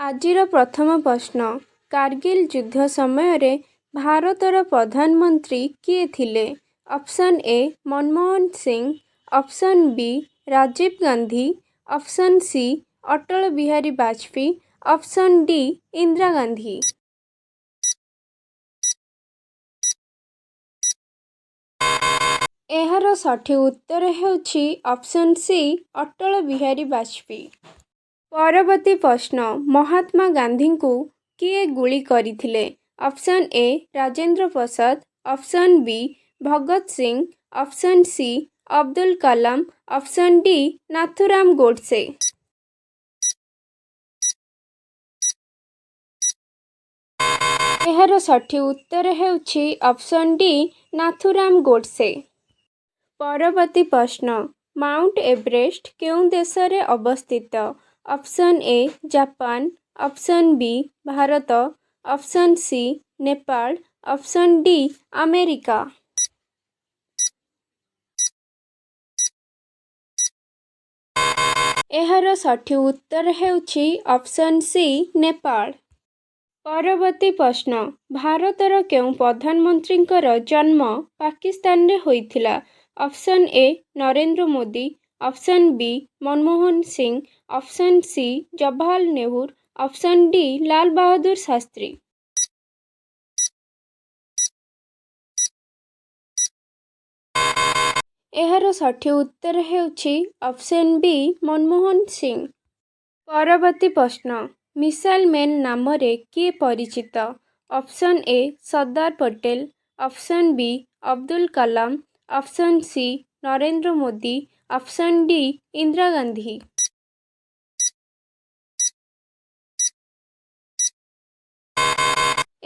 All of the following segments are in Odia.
ଆଜିର ପ୍ରଥମ ପ୍ରଶ୍ନ, କାର୍ଗିଲ ଯୁଦ୍ଧ ସମୟରେ ଭାରତର ପ୍ରଧାନମନ୍ତ୍ରୀ କିଏ ଥିଲେ? Option A Manmohan Singh, option B Rajiv Gandhi, option C Atal Bihari Vajpayee, option D Indira Gandhi. ଏହାର ସଠିକ୍ ଉତ୍ତର ହେଉଛି ଅପସନ୍ ସି ଅଟଳ ବିହାରୀ ବାଜପେୟୀ। ପରବର୍ତ୍ତୀ ପ୍ରଶ୍ନ, ମହାତ୍ମା ଗାନ୍ଧୀଙ୍କୁ କିଏ ଗୁଳି କରିଥିଲେ? Option A Rajendra Prasad, option B Bhagat Singh, option C Abdul Kalam, option D Nathuram Godse. ଏହାର ସଠିକ୍ ଉତ୍ତର ହେଉଛି ଅପସନ୍ ଡି ନାଥୁରାମ ଗୋଡସେ। ପରବର୍ତ୍ତୀ ପ୍ରଶ୍ନ, ମାଉଣ୍ଟ ଏଭରେଷ୍ଟ କେଉଁ ଦେଶରେ ଅବସ୍ଥିତ? Option A Japan, option B Bharat, option C Nepal, option D America. ଏହାର ସଠିକ୍ ଉତ୍ତର ହେଉଛି ଅପସନ୍ ସି ନେପାଳ। ପରବର୍ତ୍ତୀ ପ୍ରଶ୍ନ, ଭାରତର କେଉଁ ପ୍ରଧାନମନ୍ତ୍ରୀଙ୍କର ଜନ୍ମ ପାକିସ୍ତାନରେ ହୋଇଥିଲା? Option A Narendra Modi, option B Manmohan Singh, option C Jawaharlal Nehru, option D Lal Bahadur Shastri. ଏହାର ସଠିକ୍ ଉତ୍ତର ହେଉଛି ଅପସନ୍ ବି ମନମୋହନ ସିଂ। ପରବର୍ତ୍ତୀ ପ୍ରଶ୍ନ, ମିସାଇଲ୍ ମ୍ୟାନ୍ ନାମରେ କିଏ ପରିଚିତ? Option A Sardar Patel, option B Abdul Kalam, option C Narendra Modi, option D Indira Gandhi.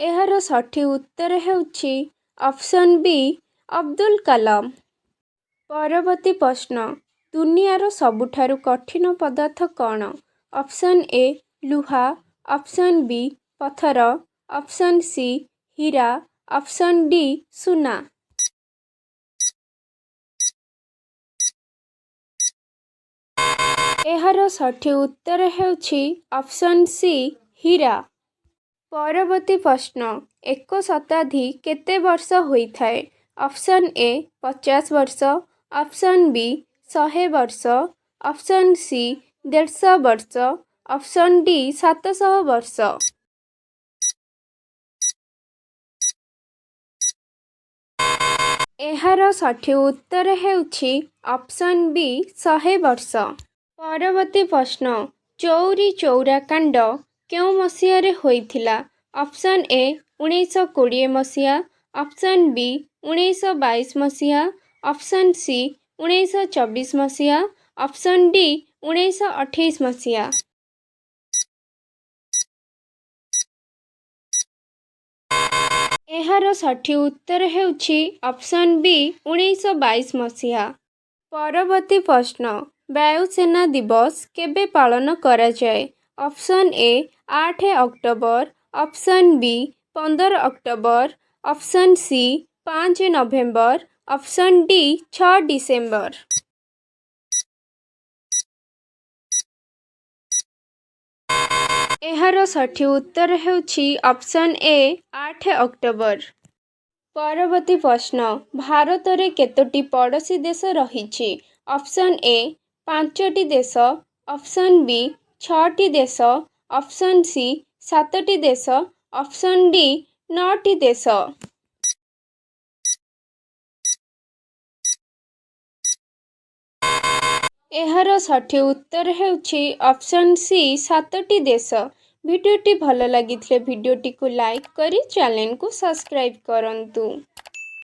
ଏହାର ସଠିକ୍ ଉତ୍ତର ହେଉଛି ଅପସନ୍ ବି ଅବଦୁଲ କଲାମ। ପରବର୍ତ୍ତୀ ପ୍ରଶ୍ନ, ଦୁନିଆର ସବୁଠାରୁ କଠିନ ପଦାର୍ଥ କ'ଣ? ଅପସନ୍ ଏ ଲୁହା, ଅପସନ୍ ବି ପଥର, ଅପସନ୍ ସି ହୀରା, ଅପସନ୍ ଡି ସୁନା। ଏହାର ସଠିକ୍ ଉତ୍ତର ହେଉଛି ଅପସନ୍ ସି ହୀରା। ପରବର୍ତ୍ତୀ ପ୍ରଶ୍ନ, ଏକ ଶତାବ୍ଦୀ କେତେ ବର୍ଷ ହୋଇଥାଏ? ଅପସନ୍ ଏ 50 ବର୍ଷ, ଅପସନ୍ ବି 100 ବର୍ଷ, ଅପସନ୍ ସି 150 ବର୍ଷ, ଅପସନ୍ ଡି 700 ବର୍ଷ। ଏହାର ସଠିକ୍ ଉତ୍ତର ହେଉଛି ଅପସନ୍ ବି 100 ବର୍ଷ। ପରବର୍ତ୍ତୀ ପ୍ରଶ୍ନ, ଚୌରୀ ଚୌରା କାଣ୍ଡ କେଉଁ ମସିହାରେ ହୋଇଥିଲା? ଅପସନ୍ ଏ 1920 ମସିହା, ଅପସନ୍ ବି 1922 ମସିହା, ଅପସନ୍ ସି 1924 ମସିହା, ଅପସନ୍ ଡି 1928 ମସିହା। ଏହାର ସଠିକ୍ ଉତ୍ତର ହେଉଛି ଅପସନ୍ ବି 1922 ମସିହା। ପରବର୍ତ୍ତୀ ପ୍ରଶ୍ନ, ବାୟୁସେନା ଦିବସ କେବେ ପାଳନ କରାଯାଏ? Option A 8 October, option B 15 October, option C 5 November, option D 6 December. ଏହାର ସଠିକ୍ ଉତ୍ତର ହେଉଛି ଅପସନ୍ ଏ 8 ଅକ୍ଟୋବର। ପରବର୍ତ୍ତୀ ପ୍ରଶ୍ନ, ଭାରତରେ କେତୋଟି ପଡ଼ୋଶୀ ଦେଶ ରହିଛି? ଅପସନ୍ ଏ 5ଟି ଦେଶ, ଅପସନ୍ ବି 6ଟି ଦେଶ, ଅପସନ୍ ସି 7ଟି ଦେଶ, ଅପସନ୍ ଡି 9ଟି ଦେଶ। ଏହାର ସଠିକ୍ ଉତ୍ତର ହେଉଛି ଅପସନ୍ ସି 7ଟି ଦେଶ। ଭିଡ଼ିଓଟି ଭଲ ଲାଗିଥିଲେ ଭିଡ଼ିଓଟିକୁ ଲାଇକ୍ କରି ଚ୍ୟାନେଲକୁ ସବସ୍କ୍ରାଇବ୍ କରନ୍ତୁ।